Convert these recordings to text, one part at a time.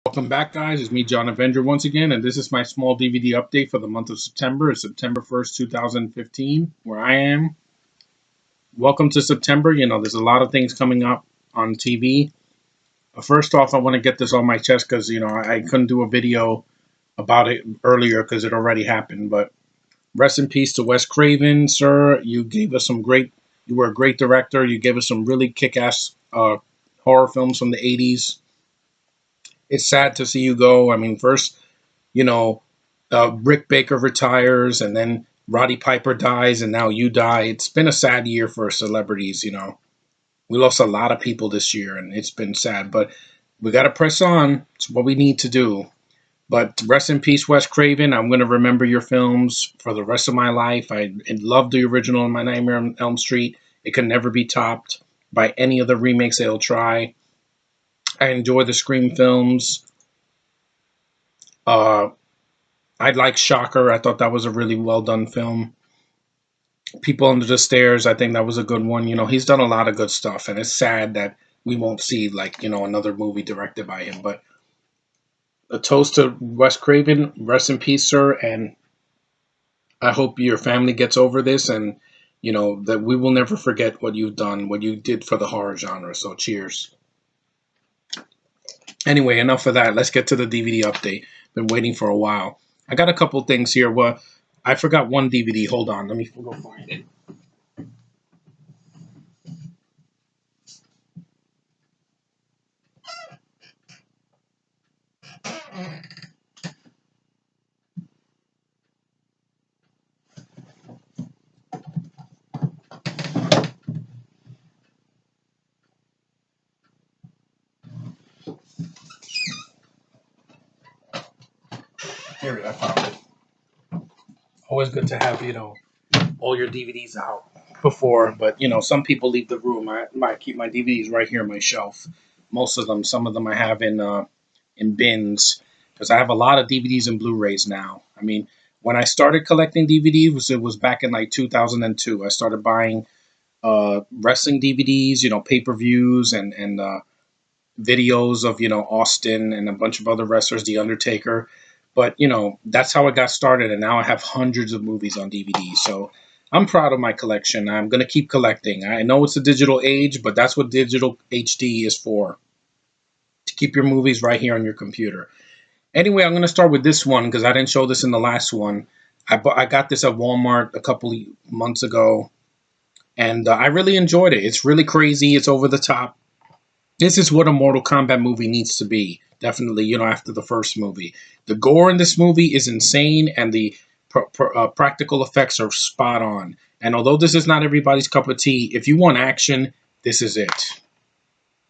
Welcome back, guys. It's me, John Avenger, once again, and this is my small DVD update for the month of September. It's September 1st, 2015, where I am. Welcome to September. There's a lot of things coming up on TV. First off, I want to get this on my chest because, I couldn't do a video about it earlier because it already happened. But rest in peace to West Craven, sir. You were a great director. You gave us some really kick-ass horror films from the 80s. It's sad to see you go. I mean, first, Rick Baker retires, and then Roddy Piper dies, and now you die. It's been a sad year for celebrities. We lost a lot of people this year, and it's been sad. But we got to press on. It's what we need to do. But rest in peace, Wes Craven. I'm going to remember your films for the rest of my life. I love the original My Nightmare on Elm Street. It can never be topped by any of the remakes they'll try. I enjoy the Scream films. I like Shocker. I thought that was a really well done film. People Under the Stairs, I think that was a good one. He's done a lot of good stuff, and it's sad that we won't see another movie directed by him. But a toast to Wes Craven. Rest in peace, sir, and I hope your family gets over this, and that we will never forget what you've done, what you did for the horror genre. So cheers. Anyway, enough of that. Let's get to the DVD update. Been waiting for a while. I got a couple things here. Well, I forgot one DVD. Hold on. Let me go find it. Here it is. I found it. Always good to have, all your DVDs out before. But, some people leave the room. I keep my DVDs right here on my shelf. Most of them. Some of them I have in bins. Because I have a lot of DVDs and Blu-rays now. I mean, when I started collecting DVDs, it was back in 2002. I started buying wrestling DVDs, pay-per-views and videos of, Austin and a bunch of other wrestlers, The Undertaker. But, that's how it got started. And now I have hundreds of movies on DVD. So I'm proud of my collection. I'm going to keep collecting. I know it's a digital age, but that's what digital HD is for. To keep your movies right here on your computer. Anyway, I'm going to start with this one because I didn't show this in the last one. I got this at Walmart a couple of months ago. And I really enjoyed it. It's really crazy. It's over the top. This is what a Mortal Kombat movie needs to be. Definitely, after the first movie. The gore in this movie is insane, and the practical effects are spot on. And although this is not everybody's cup of tea, if you want action, this is it.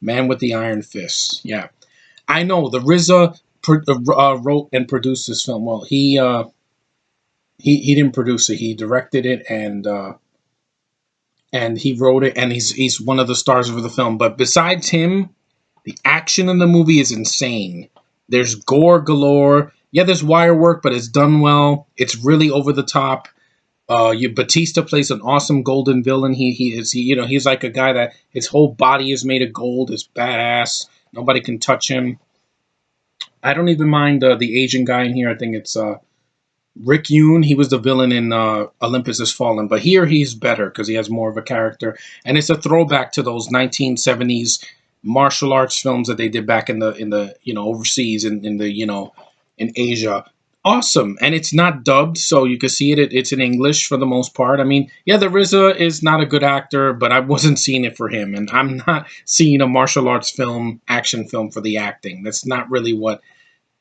Man with the Iron Fist. Yeah. I know, the RZA wrote and produced this film. Well, he didn't produce it. He directed it, and he wrote it, and he's one of the stars of the film. But besides him, the action in the movie is insane. There's gore galore. Yeah, there's wire work, but it's done well. It's really over the top. Batista plays an awesome golden villain. He's like a guy that his whole body is made of gold. It's badass. Nobody can touch him. I don't even mind the Asian guy in here. I think it's Rick Yoon. He was the villain in Olympus Has Fallen, but here he's better because he has more of a character, and it's a throwback to those 1970s martial arts films that they did back in the overseas in Asia. Awesome. And it's not dubbed, so you can see it. It's in English for the most part. I mean, yeah, the RZA is not a good actor, but I wasn't seeing it for him, and I'm not seeing a martial arts film, action film for the acting. That's not really what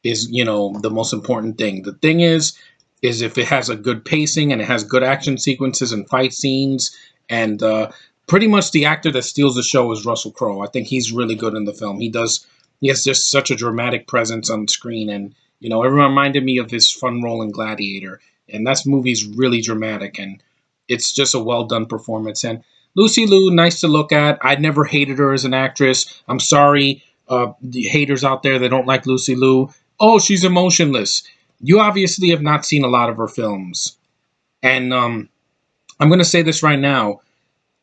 is the most important thing. The thing is if it has a good pacing and it has good action sequences and fight scenes and pretty much the actor that steals the show is Russell Crowe. I think he's really good in the film. He has just such a dramatic presence on screen, and it reminded me of his fun role in Gladiator. And that movie's really dramatic, and it's just a well done performance. And Lucy Liu, nice to look at. I never hated her as an actress. I'm sorry, the haters out there that don't like Lucy Liu. Oh, she's emotionless. You obviously have not seen a lot of her films, and I'm going to say this right now.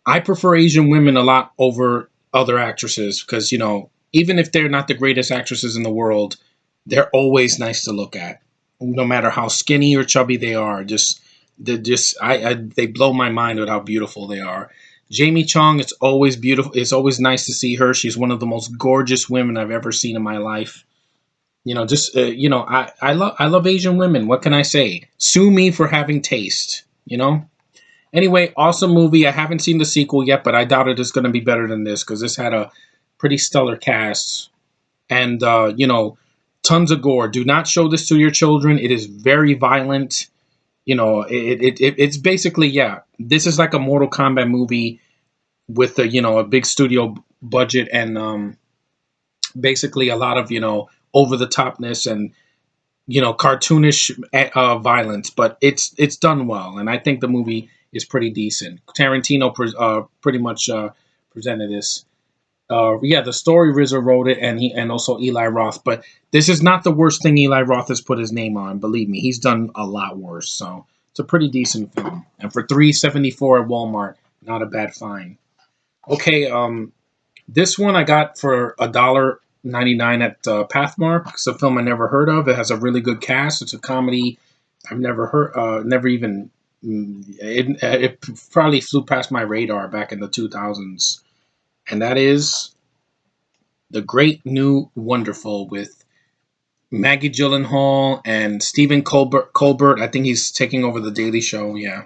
I prefer Asian women a lot over other actresses because, even if they're not the greatest actresses in the world, They're always nice to look at, no matter how skinny or chubby they are. They blow my mind with how beautiful they are. Jamie Chong, it's always beautiful. It's always nice to see her. She's one of the most gorgeous women I've ever seen in my life. I love Asian women. What can I say? Sue me for having taste. Anyway, awesome movie. I haven't seen the sequel yet, but I doubt it is going to be better than this because this had a pretty stellar cast and tons of gore. Do not show this to your children. It is very violent. It's basically, yeah. This is like a Mortal Kombat movie with a big studio budget and basically a lot of over the topness and cartoonish violence, but it's done well, and I think the movie is pretty decent. Tarantino pretty much presented this. Yeah, the story RZA wrote it, and also Eli Roth. But this is not the worst thing Eli Roth has put his name on. Believe me, he's done a lot worse. So it's a pretty decent film, and for $3.74 at Walmart, not a bad find. Okay, this one I got for $1.99 at Pathmark. It's a film I never heard of. It has a really good cast. It's a comedy I've never heard, never even. It probably flew past my radar back in the 2000s, and that is The Great New Wonderful with Maggie Gyllenhaal and Stephen Colbert. I think he's taking over the Daily Show. Yeah,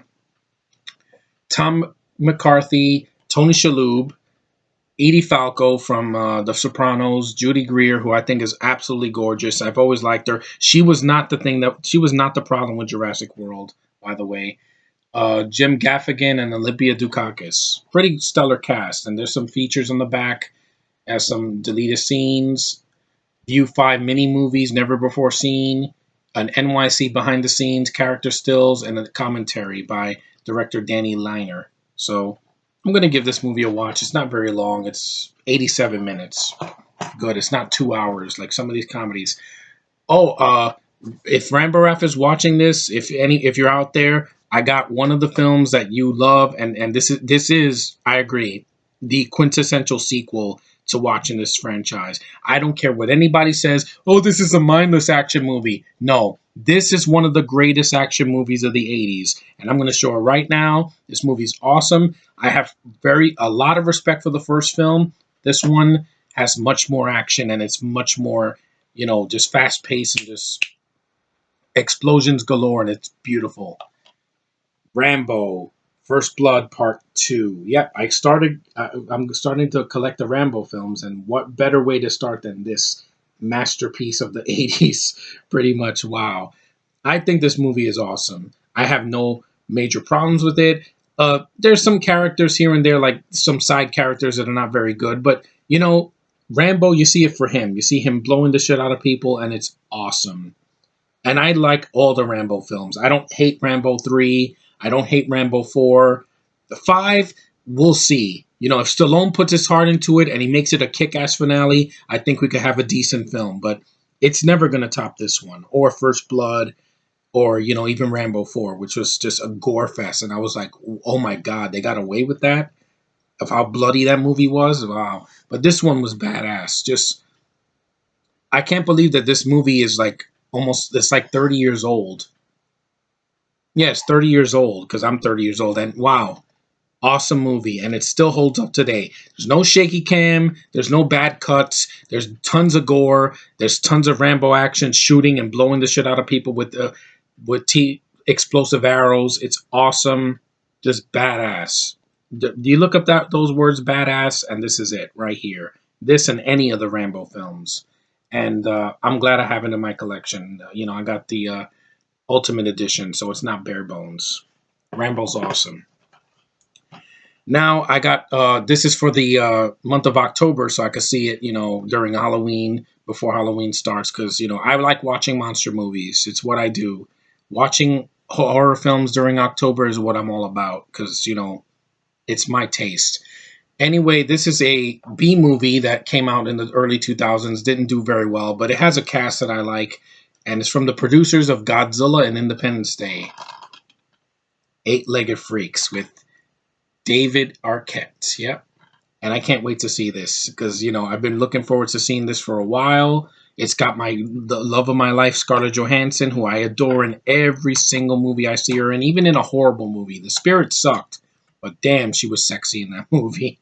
Tom McCarthy, Tony Shalhoub, Edie Falco from The Sopranos, Judy Greer, who I think is absolutely gorgeous. I've always liked her. She was not the problem with Jurassic World, by the way. Jim Gaffigan and Olympia Dukakis. Pretty stellar cast, and there's some features on the back, as some deleted scenes, View 5 mini movies never before seen, an NYC behind the scenes character stills, and a commentary by director Danny Liner. So I'm going to give this movie a watch. It's not very long. It's 87 minutes. Good. It's not 2 hours like some of these comedies. If Rambo is watching this, if you're out there, I got one of the films that you love, and this is I agree, the quintessential sequel to watching this franchise. I don't care what anybody says. Oh, this is a mindless action movie. No, this is one of the greatest action movies of the 80s, and I'm going to show it right now. This movie's awesome. I have a lot of respect for the first film. This one has much more action, and it's much more, just fast paced and just explosions galore, and it's beautiful. Rambo, First Blood Part 2. Yep, I'm starting to collect the Rambo films, and what better way to start than this masterpiece of the 80s? Pretty much, wow. I think this movie is awesome. I have no major problems with it. There's some characters here and there, like some side characters that are not very good, but Rambo, you see it for him. You see him blowing the shit out of people, and it's awesome. And I like all the Rambo films. I don't hate Rambo 3. I don't hate Rambo 4. The 5, we'll see. If Stallone puts his heart into it and he makes it a kick-ass finale, I think we could have a decent film. But it's never going to top this one, or First Blood, or, even Rambo 4, which was just a gore fest. And I was like, oh my God, they got away with that? Of how bloody that movie was? Wow. But this one was badass. I can't believe that this movie is it's like 30 years old. Yeah, it's 30 years old because I'm 30 years old. And wow, awesome movie. And it still holds up today. There's no shaky cam. There's no bad cuts. There's tons of gore. There's tons of Rambo action, shooting and blowing the shit out of people with explosive arrows. It's awesome. Just badass. Do you look up those words, badass? And this is it right here. This and any of the Rambo films. And I'm glad I have it in my collection. I got the Ultimate Edition, so it's not bare bones. Rambo's awesome. Now I got this is for the month of October, so I could see it, during Halloween, before Halloween starts, because I like watching monster movies. It's what I do. Watching horror films during October is what I'm all about, because it's my taste. Anyway, this is a B movie that came out in the early 2000s. Didn't do very well, but it has a cast that I like, and it's from the producers of Godzilla and Independence Day. Eight-Legged Freaks with David Arquette. Yep. And I can't wait to see this because, I've been looking forward to seeing this for a while. It's got the love of my life, Scarlett Johansson, who I adore in every single movie I see her in, even in a horrible movie. The Spirit sucked, but damn, she was sexy in that movie.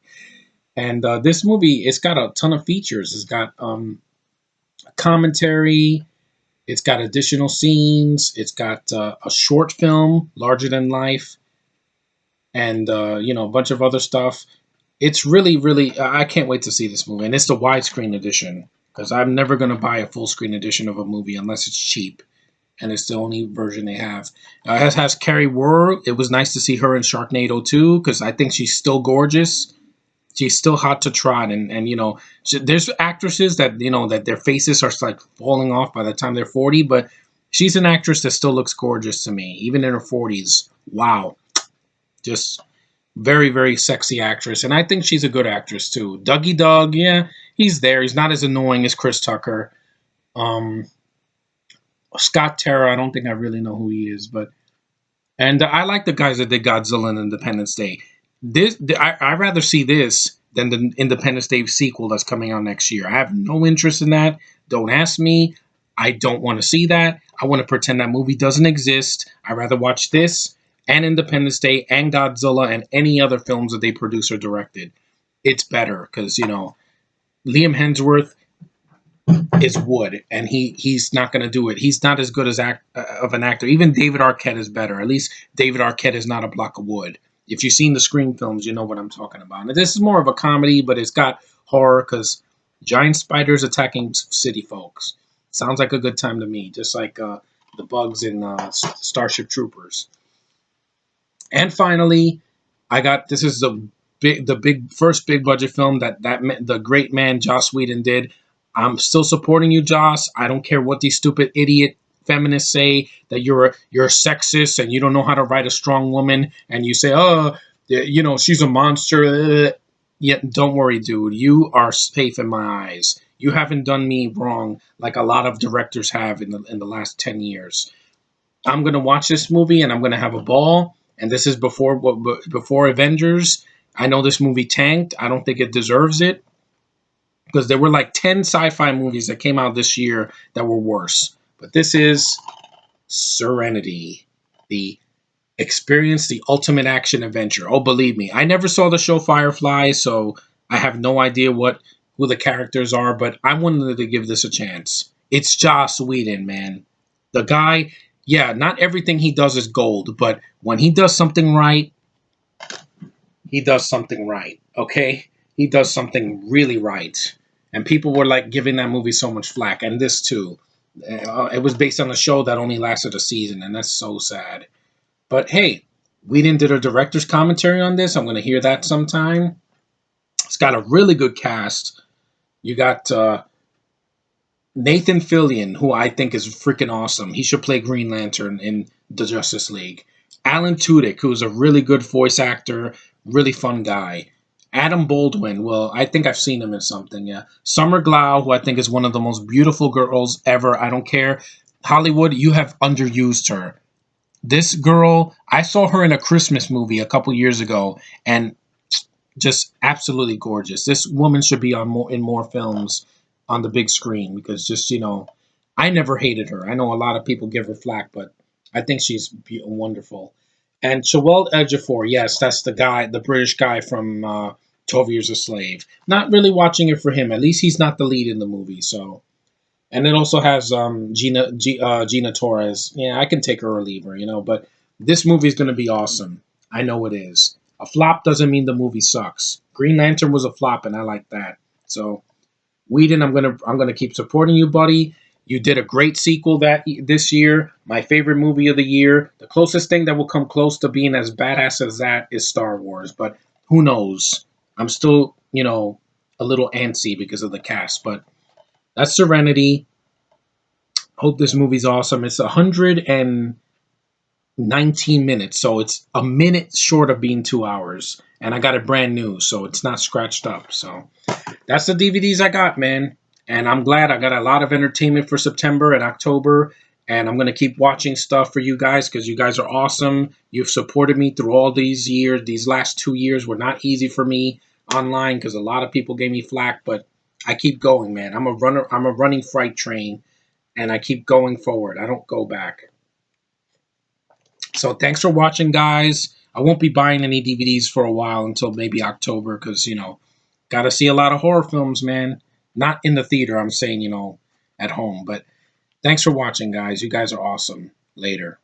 And this movie, it's got a ton of features. It's got commentary. It's got additional scenes. It's got a short film, larger than life, and a bunch of other stuff. It's really, really. I can't wait to see this movie, and it's the widescreen edition because I'm never gonna buy a full screen edition of a movie unless it's cheap, and it's the only version they have. It has Carrie Wurr. It was nice to see her in Sharknado 2 because I think she's still gorgeous. She's still hot to trot, and there's actresses that that their faces are like falling off by the time they're 40, but she's an actress that still looks gorgeous to me, even in her 40s. Wow, just very, very sexy actress, and I think she's a good actress too. Dougie Doug, yeah, he's there. He's not as annoying as Chris Tucker. Um, Scott Terra, I don't think I really know who he is, but and I like the guys that did Godzilla and Independence Day. I rather see this than the Independence Day sequel that's coming out next year. I have no interest in that. Don't ask me. I don't want to see that. I want to pretend that movie doesn't exist. I'd rather watch this and Independence Day and Godzilla and any other films that they produce or directed. It's better because Liam Hemsworth is Wood, and he's not going to do it. He's not as good as of an actor. Even David Arquette is better. At least David Arquette is not a block of wood. If you've seen the Scream films, you know what I'm talking about. And this is more of a comedy, but it's got horror because giant spiders attacking city folks. Sounds like a good time to me, just like the bugs in Starship Troopers. And finally, I got this is the big first big budget film that the great man Joss Whedon did. I'm still supporting you, Joss. I don't care what these stupid idiot feminists say that you're sexist and you don't know how to write a strong woman, and you say, oh, she's a monster. Yeah, don't worry, dude. You are safe in my eyes. You haven't done me wrong like a lot of directors have in the last 10 years. I'm gonna watch this movie and I'm gonna have a ball. And this is before Avengers. I know this movie tanked. I don't think it deserves it because there were like 10 sci-fi movies that came out this year that were worse. But this is Serenity, the experience, the ultimate action adventure. Oh, believe me, I never saw the show Firefly, so I have no idea who the characters are, but I wanted to give this a chance. It's Joss Whedon, man. The guy, yeah, not everything he does is gold, but when he does something right, he does something right, okay? He does something really right. And people were like giving that movie so much flack, and this too. It was based on a show that only lasted a season, and that's so sad. But hey, Whedon did a director's commentary on this. I'm going to hear that sometime. It's got a really good cast. You got Nathan Fillion, who I think is freaking awesome. He should play Green Lantern in the Justice League. Alan Tudyk, who's a really good voice actor, really fun guy. Adam Baldwin, well, I think I've seen him in something, yeah. Summer Glau, who I think is one of the most beautiful girls ever. I don't care. Hollywood, you have underused her. This girl, I saw her in a Christmas movie a couple years ago, and just absolutely gorgeous. This woman should be in more films on the big screen because I never hated her. I know a lot of people give her flack, but I think she's wonderful. And Chiwetel Ejiofor, yes, that's the guy, the British guy from 12 Years a Slave. Not really watching it for him. At least he's not the lead in the movie. So, and it also has Gina Torres. Yeah, I can take her or leave her, But this movie is going to be awesome. I know it is. A flop doesn't mean the movie sucks. Green Lantern was a flop, and I like that. So, Whedon, I'm gonna keep supporting you, buddy. You did a great sequel this year. My favorite movie of the year. The closest thing that will come close to being as badass as that is Star Wars, but who knows? I'm still, a little antsy because of the cast, but that's Serenity. Hope this movie's awesome. It's 119 minutes, so it's a minute short of being 2 hours, and I got it brand new, so it's not scratched up. So that's the DVDs I got, man. And I'm glad I got a lot of entertainment for September and October. And I'm going to keep watching stuff for you guys because you guys are awesome. You've supported me through all these years. These last 2 years were not easy for me online because a lot of people gave me flack. But I keep going, man. I'm a runner. I'm a running freight train, and I keep going forward. I don't go back. So thanks for watching, guys. I won't be buying any DVDs for a while until maybe October because, got to see a lot of horror films, man. Not in the theater, I'm saying, at home. But thanks for watching, guys. You guys are awesome. Later.